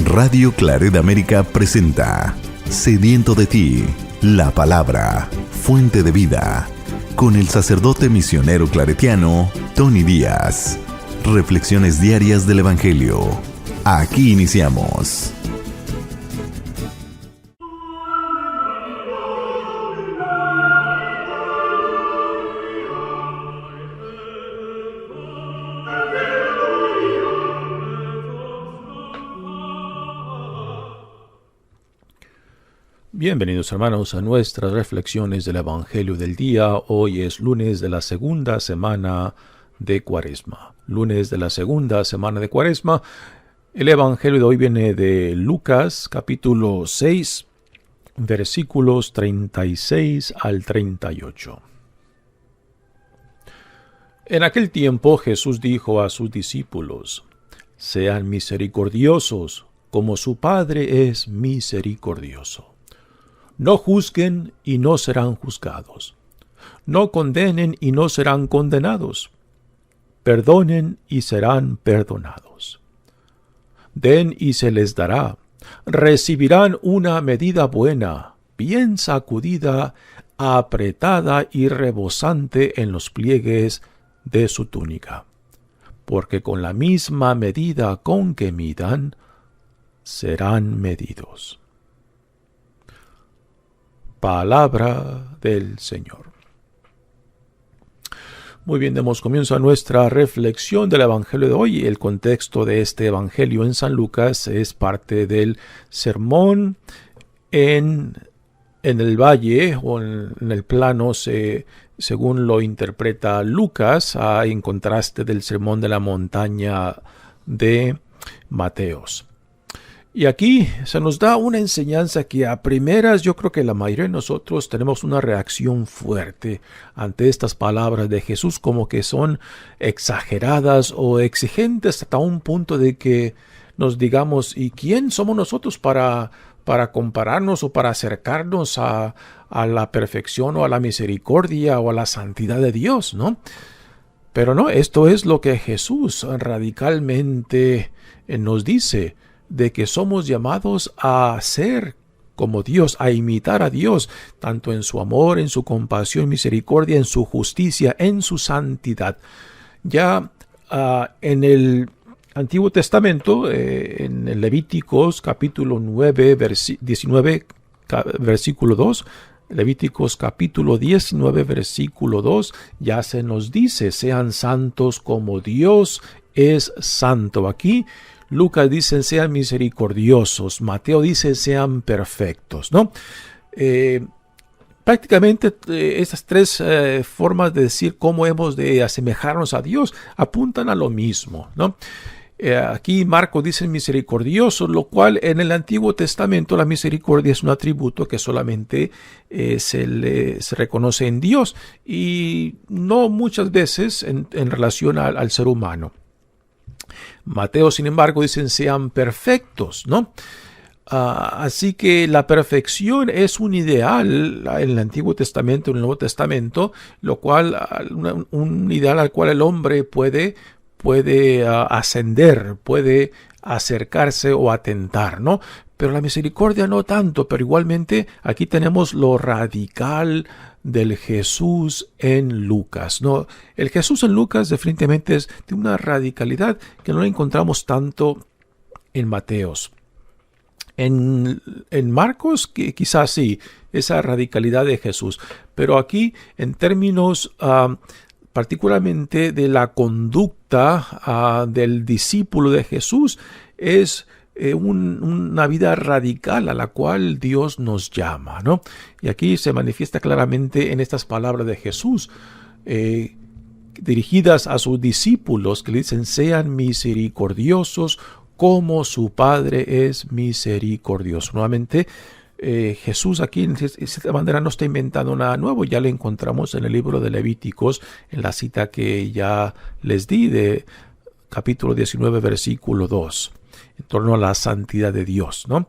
Radio Claret América presenta Sediento de ti, la palabra, fuente de vida, con el sacerdote misionero claretiano Tony Díaz. Reflexiones diarias del Evangelio. Aquí iniciamos. Bienvenidos hermanos a nuestras reflexiones del Evangelio del día. Hoy es lunes de la segunda semana de Cuaresma. Lunes de la segunda semana de Cuaresma. El Evangelio de hoy viene de Lucas capítulo 6, versículos 36 al 38. En aquel tiempo Jesús dijo a sus discípulos: sean misericordiosos, como su Padre es misericordioso. No juzguen y no serán juzgados. No condenen y no serán condenados. Perdonen y serán perdonados. Den y se les dará. Recibirán una medida buena, bien sacudida, apretada y rebosante en los pliegues de su túnica. Porque con la misma medida con que midan, serán medidos. Palabra del Señor. Muy bien, demos comienzo a nuestra reflexión del Evangelio de hoy. El contexto de este Evangelio en San Lucas es parte del sermón en el valle o en el plano, según lo interpreta Lucas, en contraste del sermón de la montaña de Mateos. Y aquí se nos da una enseñanza que a primeras yo creo que la mayoría de nosotros tenemos una reacción fuerte ante estas palabras de Jesús, como que son exageradas o exigentes hasta un punto de que nos digamos, ¿y quién somos nosotros para compararnos o para acercarnos a la perfección o a la misericordia o a la santidad de Dios, ¿no? Pero no, esto es lo que Jesús radicalmente nos dice, de que somos llamados a ser como Dios, a imitar a Dios, tanto en su amor, en su compasión, misericordia, en su justicia, en su santidad. Ya en el Antiguo Testamento, en el Levíticos capítulo 9, 19, versículo 2, Levíticos capítulo 19, versículo 2, ya se nos dice, sean santos como Dios es santo. Aquí Lucas dice, sean misericordiosos. Mateo dice, sean perfectos, ¿no? Prácticamente estas tres formas de decir cómo hemos de asemejarnos a Dios apuntan a lo mismo, ¿no? Aquí Marcos dice misericordioso, lo cual en el Antiguo Testamento la misericordia es un atributo que solamente se reconoce en Dios y no muchas veces en relación al ser humano. Mateo, sin embargo, dicen sean perfectos, ¿no? Así que la perfección es un ideal en el Antiguo Testamento, en el Nuevo Testamento, lo cual, un ideal al cual el hombre puede ascender, puede acercarse o atentar, ¿no? Pero la misericordia no tanto, pero igualmente aquí tenemos lo radical del Jesús en Lucas, ¿no? El Jesús en Lucas definitivamente es de una radicalidad que no la encontramos tanto en Mateos. En Marcos quizás sí, esa radicalidad de Jesús, pero aquí en términos particularmente de la conducta del discípulo de Jesús es una vida radical a la cual Dios nos llama, ¿no? Y aquí se manifiesta claramente en estas palabras de Jesús, dirigidas a sus discípulos, que le dicen, sean misericordiosos como su Padre es misericordioso. Nuevamente, Jesús aquí de esta manera no está inventando nada nuevo, ya lo encontramos en el libro de Levíticos, en la cita que ya les di de capítulo 19, versículo 2. En torno a la santidad de Dios, ¿no?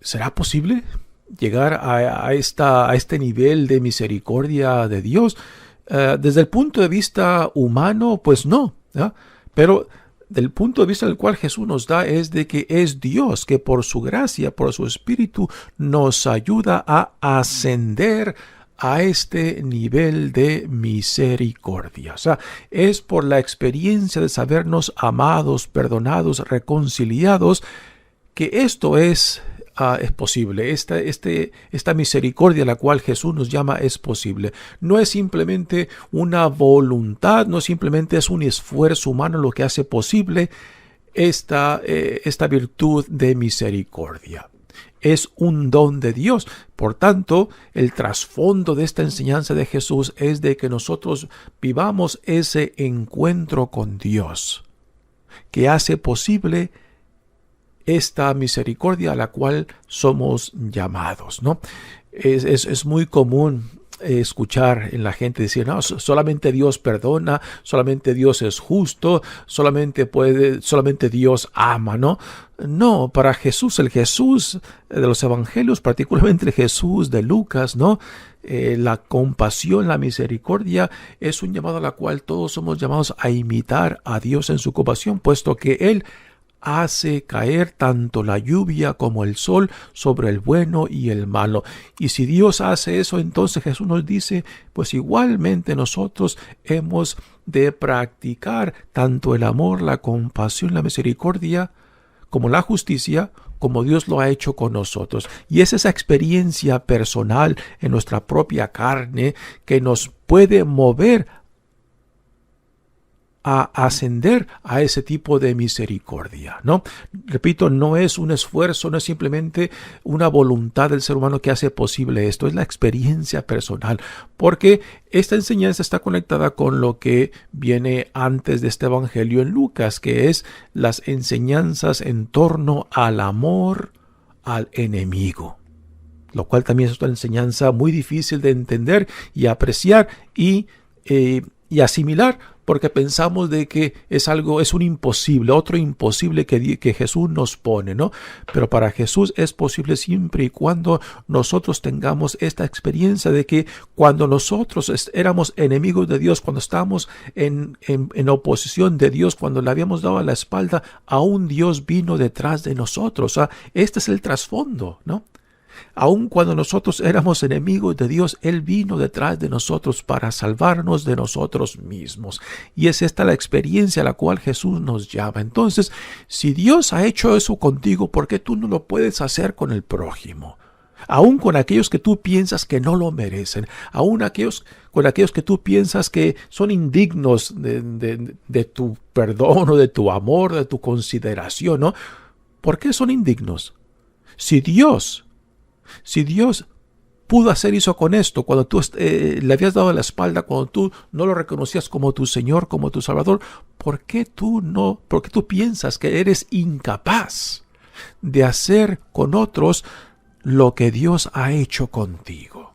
¿Será posible llegar a este nivel de misericordia de Dios? Desde el punto de vista humano, pues no, ¿no? Pero del punto de vista del cual Jesús nos da es de que es Dios que por su gracia, por su Espíritu, nos ayuda a ascender a este nivel de misericordia. O sea, es por la experiencia de sabernos amados, perdonados, reconciliados, que esto es posible. Esta misericordia a la cual Jesús nos llama es posible. No es simplemente una voluntad, no simplemente es un esfuerzo humano lo que hace posible esta virtud de misericordia. Es un don de Dios. Por tanto, el trasfondo de esta enseñanza de Jesús es de que nosotros vivamos ese encuentro con Dios, que hace posible esta misericordia a la cual somos llamados, ¿no? Es muy común escuchar en la gente decir, no, solamente Dios perdona, solamente Dios es justo, solamente Dios ama, ¿no? No, para Jesús, el Jesús de los evangelios, particularmente el Jesús de Lucas, ¿no? La compasión, la misericordia es un llamado a la cual todos somos llamados a imitar a Dios en su compasión, puesto que Él hace caer tanto la lluvia como el sol sobre el bueno y el malo. Y si Dios hace eso, entonces Jesús nos dice, pues igualmente nosotros hemos de practicar tanto el amor, la compasión, la misericordia, como la justicia, como Dios lo ha hecho con nosotros. Y es esa experiencia personal en nuestra propia carne que nos puede mover a ascender a ese tipo de misericordia, ¿no? Repito, no es un esfuerzo, no es simplemente una voluntad del ser humano que hace posible esto, es la experiencia personal, porque esta enseñanza está conectada con lo que viene antes de este evangelio en Lucas, que es las enseñanzas en torno al amor al enemigo, lo cual también es una enseñanza muy difícil de entender y apreciar y asimilar, porque pensamos de que es un imposible, otro imposible que Jesús nos pone, ¿no? Pero para Jesús es posible siempre y cuando nosotros tengamos esta experiencia de que cuando nosotros éramos enemigos de Dios, cuando estábamos en oposición de Dios, cuando le habíamos dado la espalda, aún Dios vino detrás de nosotros. O sea, este es el trasfondo, ¿no? Aun cuando nosotros éramos enemigos de Dios, Él vino detrás de nosotros para salvarnos de nosotros mismos. Y es esta la experiencia a la cual Jesús nos llama. Entonces, si Dios ha hecho eso contigo, ¿por qué tú no lo puedes hacer con el prójimo? Aún con aquellos que tú piensas que no lo merecen, aún con aquellos que tú piensas que son indignos de tu perdón o de tu amor, de tu consideración, ¿no? ¿Por qué son indignos? Si Dios pudo hacer eso con esto, cuando tú le habías dado la espalda, cuando tú no lo reconocías como tu Señor, como tu Salvador, ¿por qué tú piensas que eres incapaz de hacer con otros lo que Dios ha hecho contigo?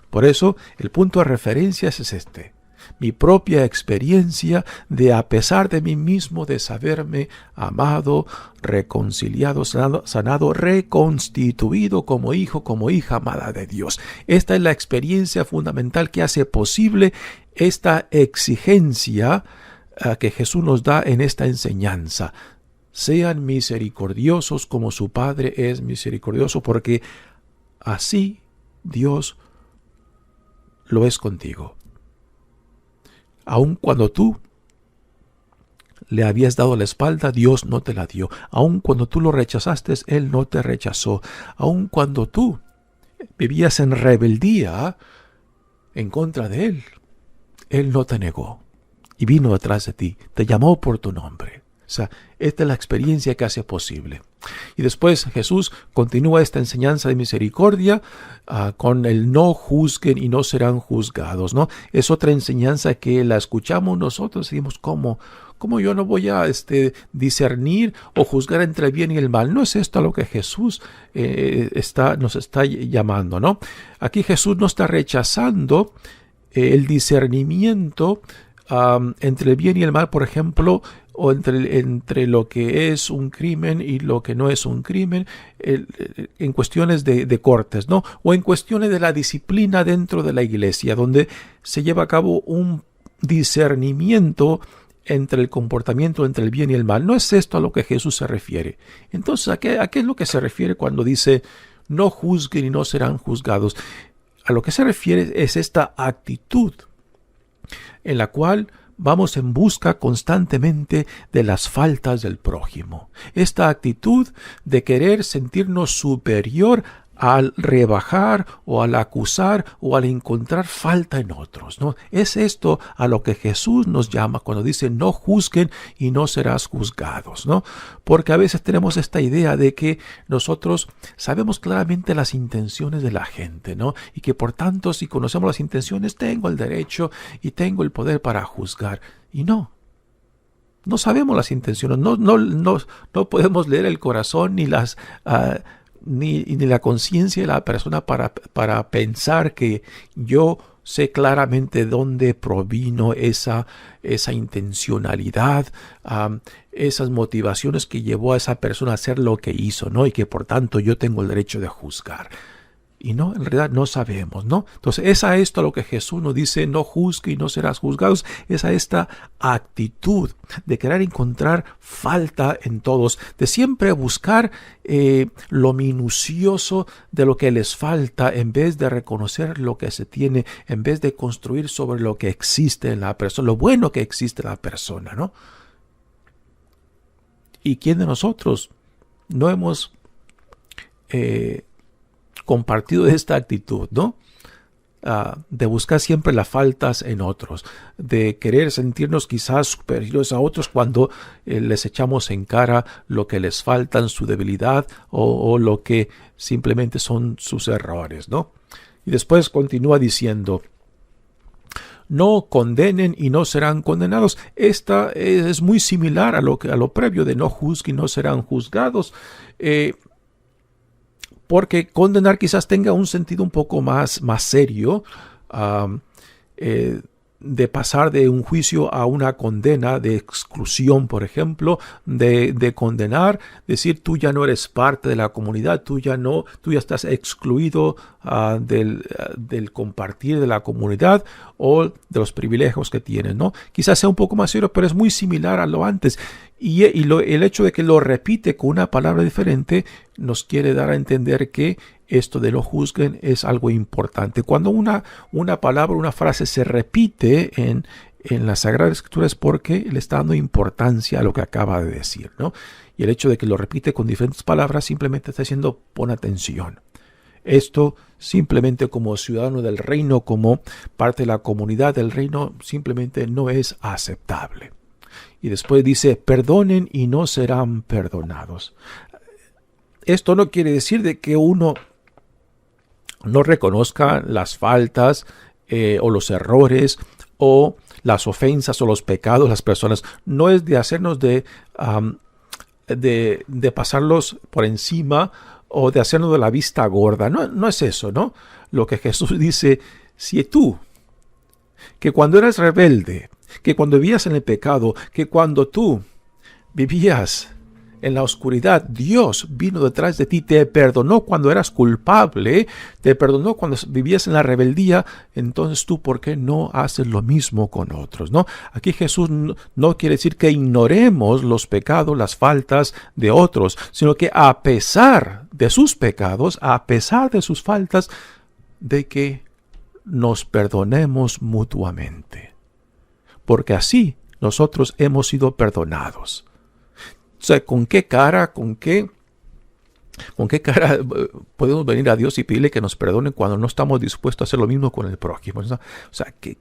Por eso, el punto de referencia es este. Mi propia experiencia de, a pesar de mí mismo, de saberme amado, reconciliado, sanado, reconstituido como hijo, como hija amada de Dios. Esta es la experiencia fundamental que hace posible esta exigencia que Jesús nos da en esta enseñanza. Sean misericordiosos como su Padre es misericordioso, porque así Dios lo es contigo. Aun cuando tú le habías dado la espalda, Dios no te la dio. Aun cuando tú lo rechazaste, Él no te rechazó. Aun cuando tú vivías en rebeldía en contra de Él, Él no te negó y vino detrás de ti, te llamó por tu nombre. O sea, esta es la experiencia que hace posible. Y después Jesús continúa esta enseñanza de misericordia con el no juzguen y no serán juzgados, ¿no? Es otra enseñanza que la escuchamos nosotros y decimos, ¿cómo yo no voy a discernir o juzgar entre el bien y el mal? No es esto a lo que Jesús nos está llamando, ¿no? Aquí Jesús no está rechazando el discernimiento entre el bien y el mal, por ejemplo, o entre lo que es un crimen y lo que no es un crimen, en cuestiones de cortes, ¿no? O en cuestiones de la disciplina dentro de la iglesia, donde se lleva a cabo un discernimiento entre el comportamiento entre el bien y el mal. No es esto a lo que Jesús se refiere. Entonces, ¿a qué es lo que se refiere cuando dice no juzguen y no serán juzgados? A lo que se refiere es esta actitud en la cual vamos en busca constantemente de las faltas del prójimo. Esta actitud de querer sentirnos superior al rebajar o al acusar o al encontrar falta en otros, ¿no? Es esto a lo que Jesús nos llama cuando dice no juzguen y no serás juzgados, ¿no? Porque a veces tenemos esta idea de que nosotros sabemos claramente las intenciones de la gente, ¿no? Y que por tanto, si conocemos las intenciones, tengo el derecho y tengo el poder para juzgar. Y no sabemos las intenciones, no podemos leer el corazón ni las ni la conciencia de la persona para pensar que yo sé claramente dónde provino esa intencionalidad, esas motivaciones que llevó a esa persona a hacer lo que hizo, ¿no? Y que por tanto yo tengo el derecho de juzgar. Y no, en realidad no sabemos, ¿no? Entonces es a esto a lo que Jesús nos dice, no juzgue y no serás juzgados, es a esta actitud de querer encontrar falta en todos, de siempre buscar lo minucioso de lo que les falta, en vez de reconocer lo que se tiene, en vez de construir sobre lo que existe en la persona, lo bueno que existe en la persona, ¿no? ¿Y quién de nosotros no hemos compartido esta actitud, ¿no? De buscar siempre las faltas en otros, de querer sentirnos quizás superiores a otros cuando les echamos en cara lo que les falta, su debilidad o lo que simplemente son sus errores, ¿no? Y después continúa diciendo, no condenen y no serán condenados. Esta es muy similar a lo previo de no juzguen y no serán juzgados. Porque condenar quizás tenga un sentido un poco más serio, de pasar de un juicio a una condena de exclusión, por ejemplo, de condenar, decir tú ya no eres parte de la comunidad, tú ya estás excluido del compartir de la comunidad o de los privilegios que tienes, ¿no? Quizás sea un poco más serio, pero es muy similar a lo antes. Y el hecho de que lo repite con una palabra diferente nos quiere dar a entender que esto de no juzguen es algo importante. Cuando una palabra, una frase se repite en la Sagrada Escritura es porque le está dando importancia a lo que acaba de decir, ¿no? Y el hecho de que lo repite con diferentes palabras simplemente está diciendo pon atención. Esto simplemente como ciudadano del reino, como parte de la comunidad del reino, simplemente no es aceptable. Y después dice, perdonen y no serán perdonados. Esto no quiere decir de que uno no reconozca las faltas o los errores o las ofensas o los pecados de las personas. No es de hacernos de pasarlos por encima o de hacernos de la vista gorda. No es eso, ¿no? Lo que Jesús dice, si tú, que cuando eras rebelde, que cuando vivías en el pecado, que cuando tú vivías en la oscuridad, Dios vino detrás de ti, te perdonó cuando eras culpable, te perdonó cuando vivías en la rebeldía, entonces tú, ¿por qué no haces lo mismo con otros? ¿No? Aquí Jesús no quiere decir que ignoremos los pecados, las faltas de otros, sino que a pesar de sus pecados, a pesar de sus faltas, de que nos perdonemos mutuamente. Porque así nosotros hemos sido perdonados. O sea, ¿con qué cara podemos venir a Dios y pedirle que nos perdone cuando no estamos dispuestos a hacer lo mismo con el prójimo? O sea, que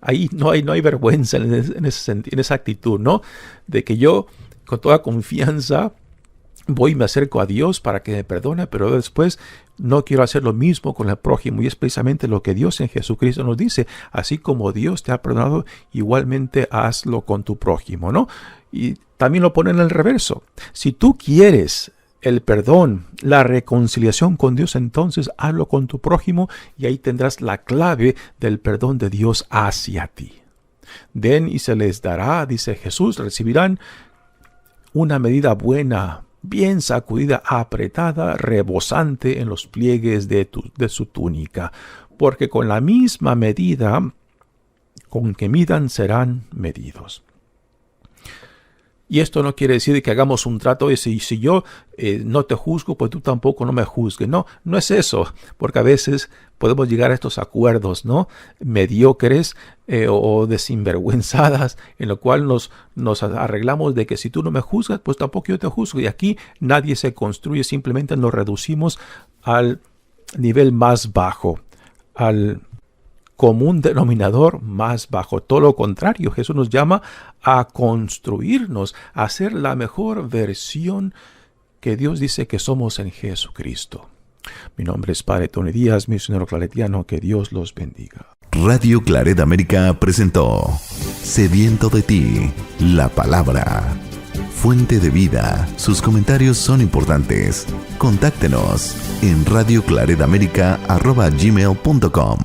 ahí no hay vergüenza en esa actitud, ¿no? De que yo, con toda confianza, voy y me acerco a Dios para que me perdone, pero después no quiero hacer lo mismo con el prójimo. Y es precisamente lo que Dios en Jesucristo nos dice. Así como Dios te ha perdonado, igualmente hazlo con tu prójimo, ¿no? Y también lo pone en el reverso. Si tú quieres el perdón, la reconciliación con Dios, entonces hazlo con tu prójimo y ahí tendrás la clave del perdón de Dios hacia ti. Den y se les dará, dice Jesús, recibirán una medida buena, bien sacudida, apretada, rebosante en los pliegues de su túnica, porque con la misma medida con que midan serán medidos. Y esto no quiere decir que hagamos un trato de si yo no te juzgo, pues tú tampoco no me juzgues. No, no es eso, porque a veces podemos llegar a estos acuerdos, ¿no? Mediocres o de sinvergüenzadas, en lo cual nos arreglamos de que si tú no me juzgas, pues tampoco yo te juzgo. Y aquí nadie se construye, simplemente nos reducimos al nivel más bajo, al común denominador más bajo. Todo lo contrario, Jesús nos llama a construirnos, a ser la mejor versión que Dios dice que somos en Jesucristo. Mi nombre es Padre Tony Díaz, misionero claretiano. Que Dios los bendiga. Radio Claret América presentó Sediento de ti, la palabra. Fuente de vida. Sus comentarios son importantes. Contáctenos en radioclaretamerica@gmail.com.